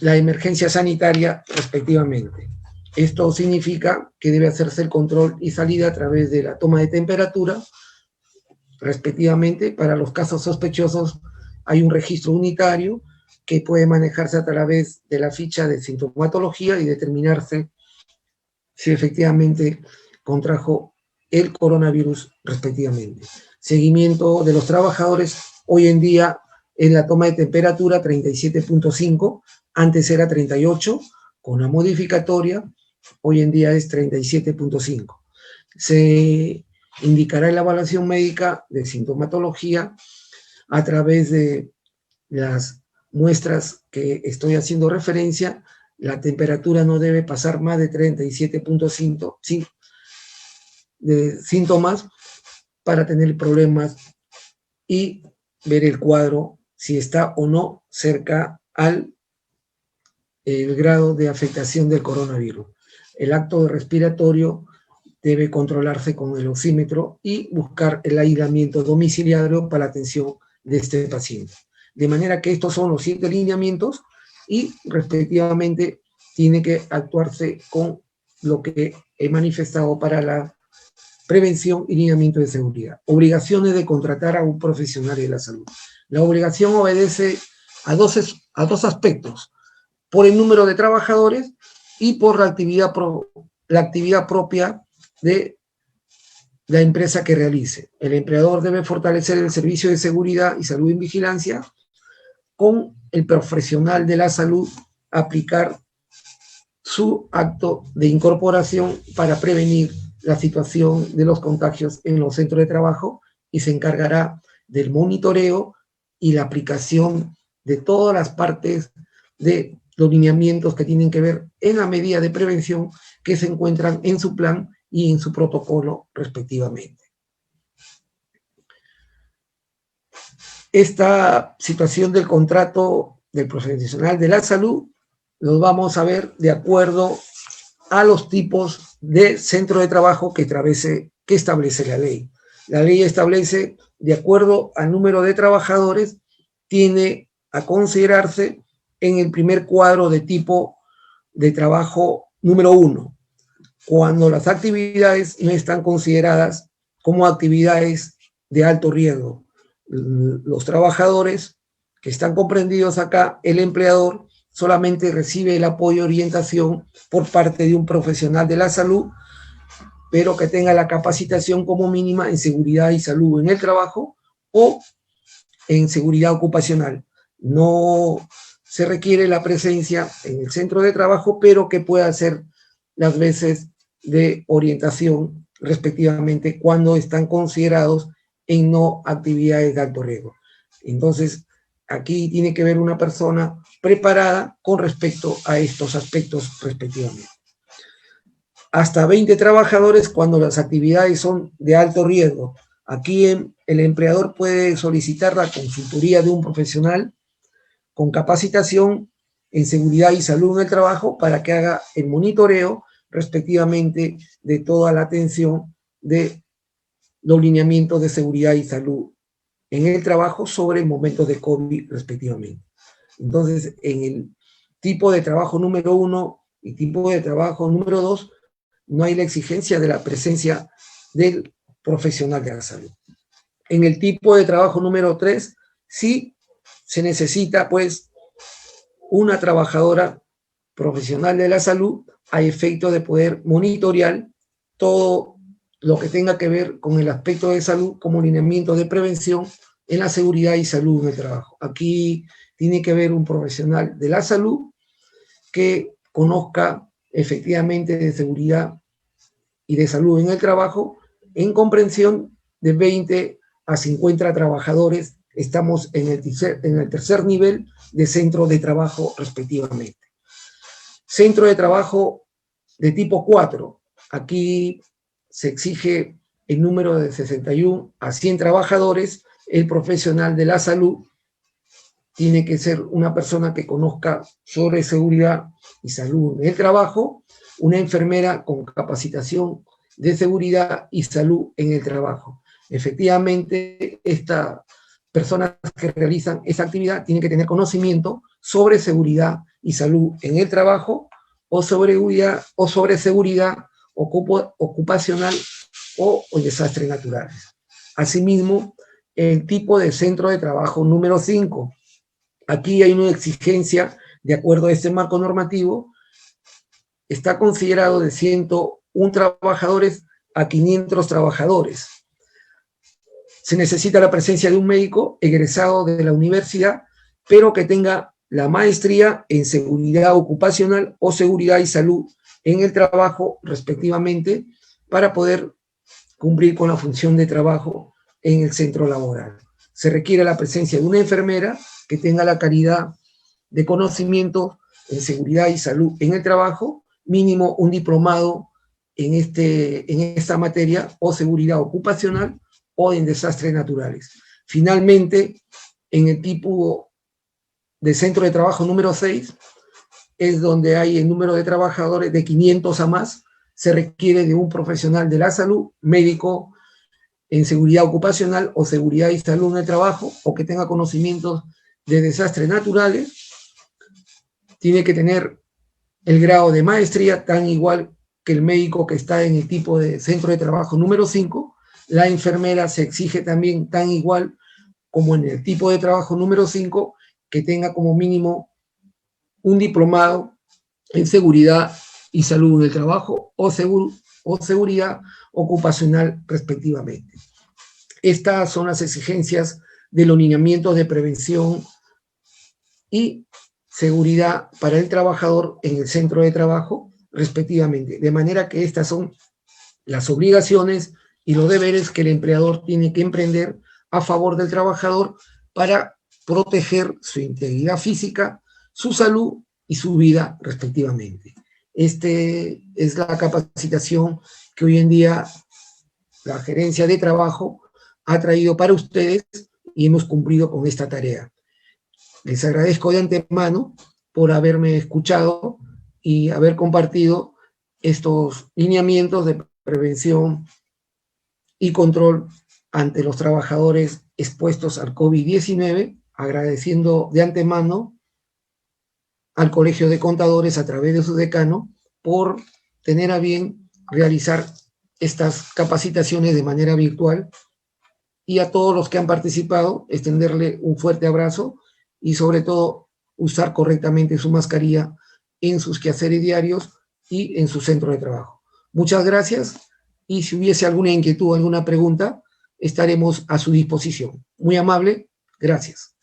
la emergencia sanitaria respectivamente. Esto significa que debe hacerse el control y salida a través de la toma de temperatura, respectivamente. Para los casos sospechosos hay un registro unitario que puede manejarse a través de la ficha de sintomatología y determinarse si efectivamente contrajo el coronavirus respectivamente. Seguimiento de los trabajadores, hoy en día en la toma de temperatura 37.5, antes era 38, con la modificatoria, hoy en día es 37.5. Se indicará en la evaluación médica de sintomatología a través de las muestras que estoy haciendo referencia. La temperatura no debe pasar más de 37.5 de síntomas para tener problemas y ver el cuadro si está o no cerca al grado de afectación del coronavirus. El acto respiratorio debe controlarse con el oxímetro y buscar el aislamiento domiciliario para la atención de este paciente. De manera que estos son los 7 lineamientos y respectivamente tiene que actuarse con lo que he manifestado para la prevención y lineamiento de seguridad. Obligaciones de contratar a un profesional de la salud. La obligación obedece a dos aspectos: por el número de trabajadores y por la actividad propia de la empresa que realice. El empleador debe fortalecer el servicio de seguridad y salud en vigilancia con el profesional de la salud, aplicar su acto de incorporación para prevenir la situación de los contagios en los centros de trabajo, y se encargará del monitoreo y la aplicación de todas las partes de los lineamientos que tienen que ver en la medida de prevención que se encuentran en su plan y en su protocolo respectivamente. Esta situación del contrato del profesional de la salud los vamos a ver de acuerdo a los tipos de centro de trabajo que establece la ley. La ley establece, de acuerdo al número de trabajadores, tiene a considerarse en el primer cuadro de tipo de trabajo número 1, cuando las actividades no están consideradas como actividades de alto riesgo. Los trabajadores que están comprendidos acá, el empleador solamente recibe el apoyo y orientación por parte de un profesional de la salud, pero que tenga la capacitación como mínima en seguridad y salud en el trabajo o en seguridad ocupacional. No se requiere la presencia en el centro de trabajo, pero que pueda hacer las veces de orientación respectivamente cuando están considerados en no actividades de alto riesgo. Entonces, aquí tiene que haber una persona preparada con respecto a estos aspectos respectivamente. Hasta 20 trabajadores cuando las actividades son de alto riesgo. Aquí el empleador puede solicitar la consultoría de un profesional con capacitación en seguridad y salud en el trabajo para que haga el monitoreo respectivamente de toda la atención de los lineamientos de seguridad y salud en el trabajo sobre momentos de COVID respectivamente. Entonces, en el tipo de trabajo número 1 y tipo de trabajo número 2, no hay la exigencia de la presencia del profesional de la salud. En el tipo de trabajo número 3, sí se necesita, pues, una trabajadora profesional de la salud a efecto de poder monitorear todo lo que tenga que ver con el aspecto de salud como lineamiento de prevención en la seguridad y salud en el trabajo. Aquí tiene que haber un profesional de la salud que conozca efectivamente de seguridad y de salud en el trabajo, en comprensión de 20 a 50 trabajadores. Estamos en el tercer nivel de centro de trabajo respectivamente. Centro de trabajo de tipo 4. Aquí se exige el número de 61 a 100 trabajadores. El profesional de la salud tiene que ser una persona que conozca sobre seguridad y salud en el trabajo, una enfermera con capacitación de seguridad y salud en el trabajo. Efectivamente, estas personas que realizan esa actividad tienen que tener conocimiento sobre seguridad y salud en el trabajo o sobre seguridad ocupacional o desastres naturales. Asimismo, el tipo de centro de trabajo número 5. Aquí hay una exigencia, de acuerdo a este marco normativo, está considerado de 101 trabajadores a 500 trabajadores. Se necesita la presencia de un médico egresado de la universidad, pero que tenga la maestría en seguridad ocupacional o seguridad y salud en el trabajo, respectivamente, para poder cumplir con la función de trabajo en el centro laboral. Se requiere la presencia de una enfermera que tenga la calidad de conocimiento en seguridad y salud en el trabajo, mínimo un diplomado en esta materia, o seguridad ocupacional o en desastres naturales. Finalmente, en el tipo de centro de trabajo número 6, es donde hay el número de trabajadores de 500 a más. se requiere de un profesional de la salud, médico en seguridad ocupacional o seguridad y salud en el trabajo, o que tenga conocimientos de desastres naturales. Tiene que tener el grado de maestría, tan igual que el médico que está en el tipo de centro de trabajo número 5. La enfermera se exige también tan igual como en el tipo de trabajo número 5, que tenga como mínimo un diplomado en seguridad y salud en el trabajo o seguridad ocupacional respectivamente. Estas son las exigencias de los lineamientos de prevención y seguridad para el trabajador en el centro de trabajo respectivamente, de manera que estas son las obligaciones y los deberes que el empleador tiene que emprender a favor del trabajador para proteger su integridad física, su salud y su vida respectivamente. Este es la capacitación que hoy en día la gerencia de trabajo ha traído para ustedes y hemos cumplido con esta tarea. Les agradezco de antemano por haberme escuchado y haber compartido estos lineamientos de prevención y control ante los trabajadores expuestos al COVID-19, agradeciendo de antemano al Colegio de Contadores a través de su decano por tener a bien realizar estas capacitaciones de manera virtual, y a todos los que han participado extenderle un fuerte abrazo y sobre todo usar correctamente su mascarilla en sus quehaceres diarios y en su centro de trabajo. Muchas gracias, y si hubiese alguna inquietud o alguna pregunta, estaremos a su disposición. Muy amable, gracias.